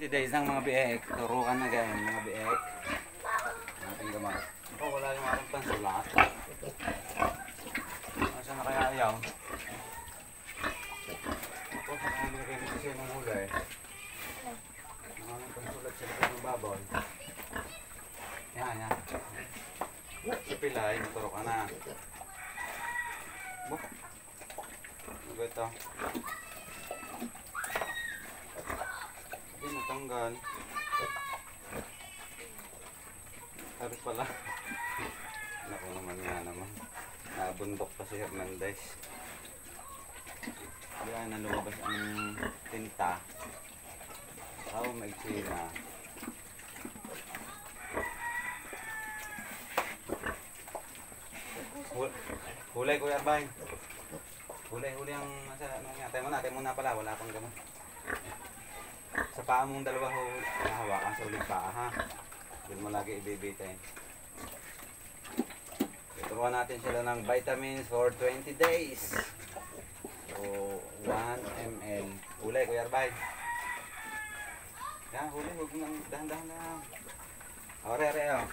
Days ng mga biek, turukan na ganyan mga biek. Ating gamot. Ako wala yung aking pansulat. Asa na kaya ayaw? Ako sa kanya nilagay ko kasi ng hulay. Ang aming pansulat sa likod ng baboy. Yan, yan. Sa pilay, turukan na. Buk. Ano ba ito? Natanggal. Harus pala. Naku naman nga naman. Nabundok pa si Hernandez. Kaya na lumabas ang tinta. Ako maiksi na. Hulay Kuya Arbay. Hulay ang nasa ano nga. Tayo muna pala. Wala pang gamot. Sa paa mong dalawa ho, nahawakan sa uling paa ha. Doon mo lagi ibibitayin. Turuan natin sila ng vitamins for 20 days. So, 1 ml. Hulay, Kuya Arbay. Yan, hulay. Huwag nang dahan-dahan lang. Ore, o.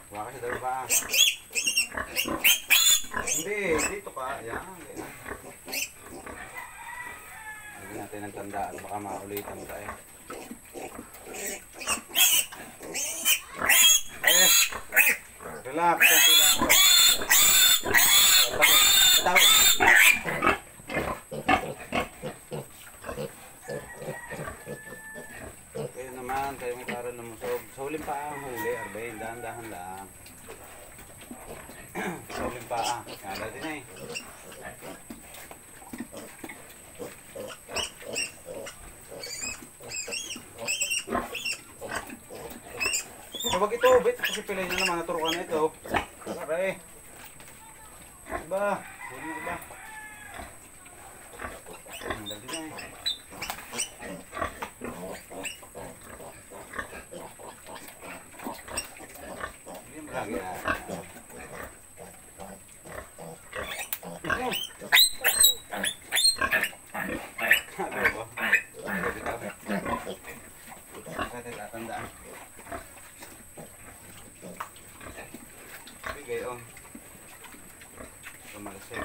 Huwag ka sa dalawa paa. Hindi, dito ka. Yan, yan. Lagyan natin ang tandaan, baka maulitan tayo. Relax, relax. Tawa. Kayo naman, kayo may parang lumusog. Sa huling paa ang huli, Arbay, dahan-dahan lang. Sa huling paa, kala din eh. Huwag ito, bet. Kasi pilay na naman. Naturukan na ito. Pare. Iba. Huwag na iba. Ang dali na eh. Hindi mo lagi na. Ano ba? Tatandaan. Gayon. Tumalasik.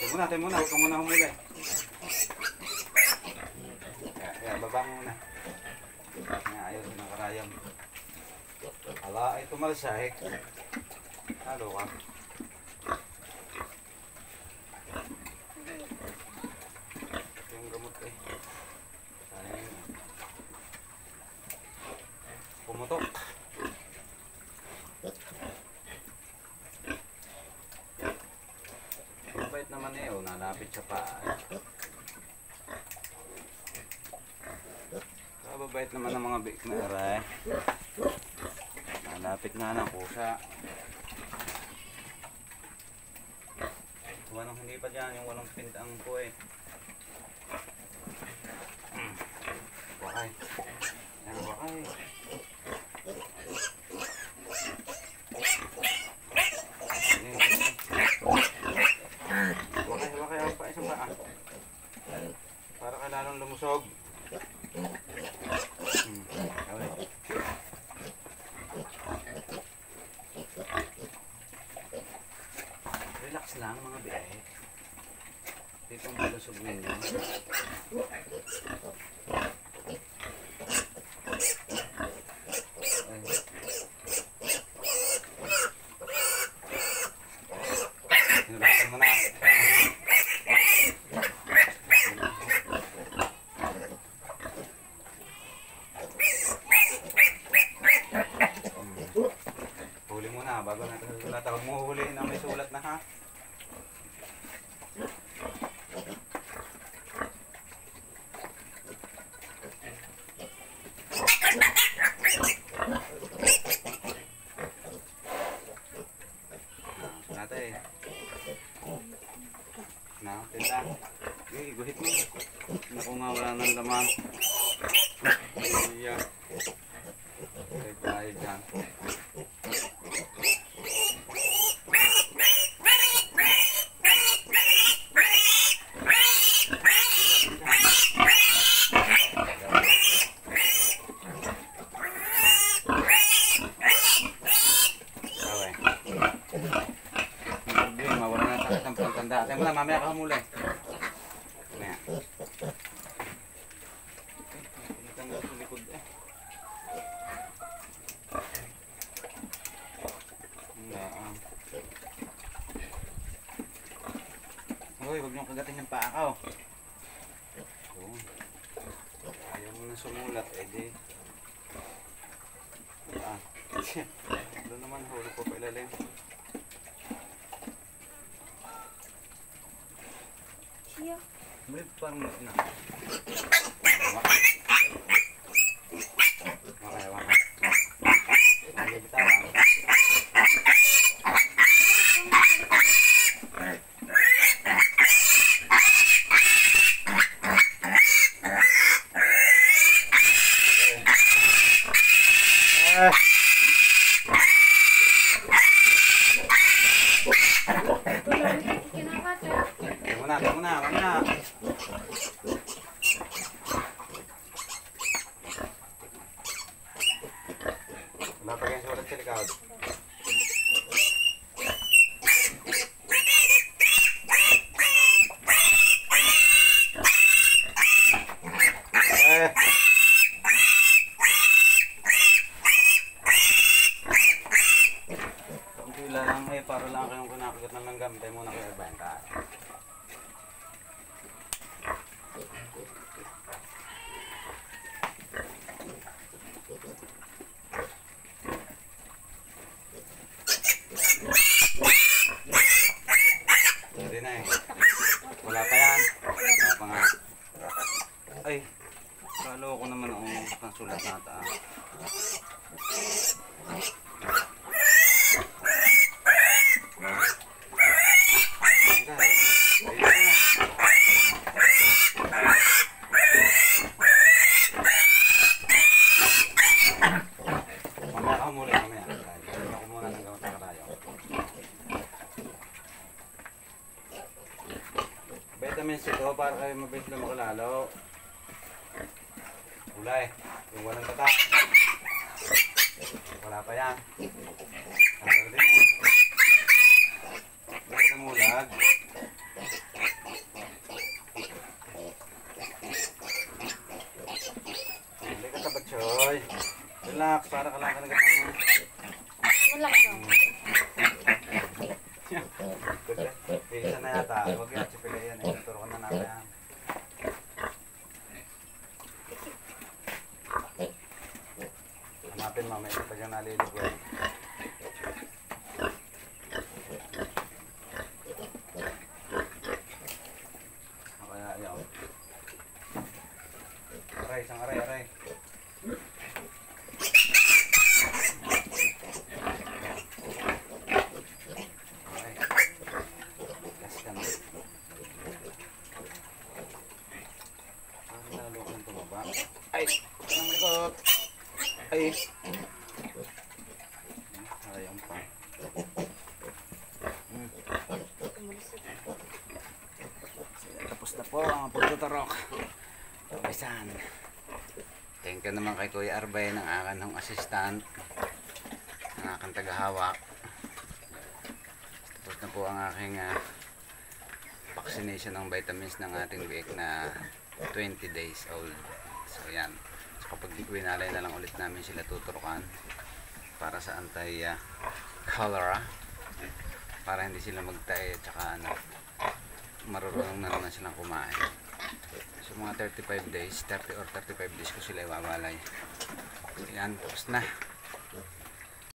Tayo muna. Huwag ka muna humulay. Kaya, baba muna. Ayaw sa nakarayam. Ala, ay tumalasik. Halo ka. Yung gamot eh. Sayang. Pumutok. Mabait naman eh, oh, nalapit sa paa. Kababait naman ng mga big na aray. Nalapit nga ng pusa. Walang hindi pa dyan, yung walang pintang po eh. Wakay. Yan, wakay. Wakay ang pa isang paa. Para ka lalong lumusog. Relax lang mga biyahe. Dito ang malusog ninyo. Sinulakan mo na. Huli muna bago natin susulat. Huwag mo huliin na may sulat na ha. Natin. Na, tinta. Okay, guhit mo. Naku nga, wala nang laman. Iya. Okay, tayo dyan. Tayo mo na, mamaya ka humuli. Mamaya. Pilitan mo sa likod eh. Uy, huwag niyong kagatin yung paa ko. Ayaw mo na sumulat, eh di. Doon naman, huli ko pa ilalim. Siya. May parang na. Okay, waka. Hindi bitawan. Tayo muna, mamaya. Wala pa kayong sulat sa likod. Kunti lang eh, para lang kayong kinakagat ng langgam. Tayo muna kayo benta. Hindi na eh. Wala pa yan. Wala pa nga. Ay, kalo ko naman ang pangsulat nata. Mamaya ako muli, mamaya. Gawin ako muna ng gawin sa karayo. Vitamins ito para kayo mabilis lumaki lalo. Kulay, yung walang tatak. Wala pa yan. Tanggal din yan. Bakit namulag? Hindi ka tabatsoy. Relax, para ka lang kanagat ng... Relax lang. Isa na yata. Huwag yan, sipila yan. Turo ka na namin yan. Hanapin mamaya pag yung naliligoy. Kaya ayaw. Aray, isang aray, aray. Ay, anong likod? Ay. Ayun pa. Tapos na po ang pagtuturok. Kapisan. Thank you naman kay Kuya Arbay ng akin assistant. Ang aking tagahawak. Tapos na po ang aking vaccination ng vitamins ng ating biik na 20 days old. So yan. So kapag winalay na lang ulit namin sila tuturukan para sa anti-cholera para hindi sila magtae at saka marunong na naman silang kumain. So mga 35 days, 30 or 35 days ko sila iwabalay. So yan, tapos na.